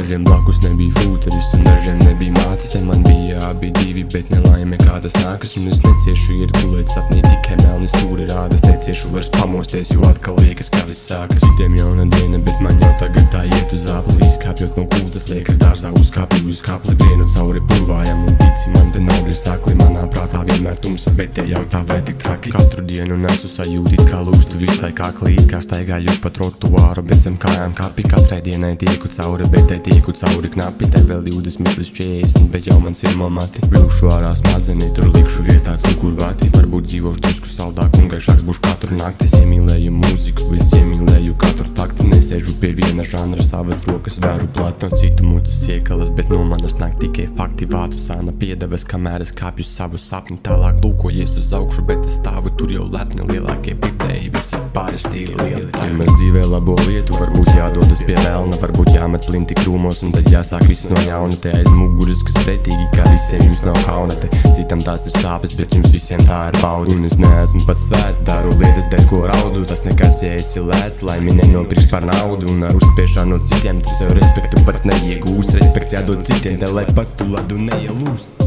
Dažiem blakus nebija fūteris un dažiem nebija mātes. Te man bija abi divi, bet nelaime kā tas nākas. Un es neciešu iet gulēt sapnī, tikai melni stūri rādas. Neciešu vairs pamosties, jo atkal liekas, kā viss sākas. Citiem jauna diena, bet man jau tagad tā iet uz āpli. Izkāpjot no kultas, liekas dārzā uzkāpju uz kāpli. Grienu cauri purvājam un tici man te nogļi sakli. Manā prātā vienmēr tumsa, bet te jau tā vai tik traki. Katru dienu nesu sajūti, kā lūstu visai kāklī. Kā staigāju pa trotuāru, bet zem kājām kāpi. Katrai dienai tieku cauri, bet te tieku cauri knapi. Te vēl 20 līdz 40, bet jau man sirmo mati. Vilkšu ārā smadzeni, tur likšu vietā cukurvāti. Varbūt dzīvošu drusku saldāk un gaišāks būšu katru nakti. Es iemīlēju mūziku, es iemīlēju katru takti. Nesēžu pie viena žanra, savas rokas vēru plati. No citu mutas iekalas, bet no manas nāk tikai fakti. Vātu sāna piedevas, kamēr es kāpju savu sapni. Tālāk lūkojies uz augšu, bet es stāvu tur jau lepni. Lielākie bitēji, visi pāris lieli. Pirmais dzīvē labo lietu, varbūt jādodas pie velna. Varbūt jāmet plinti krūmos un tad jāsāk viss no jauna. Te aiz muguras, kas pretīgi, kā visiem jums nav kauna. Te citam tās ir sāpes, bet jums visiem tā ir bauda. Un es neesmu pats svēts, daru lietas, dēļ ko raudu. Tas nekas, ja esi lēts, laimi nenopirks par naudu. Un ar uzspiešanu no citiem tu sev respektu pats neiegūs. Respekts jādod citiem, te lai pats tu ladu neielūst.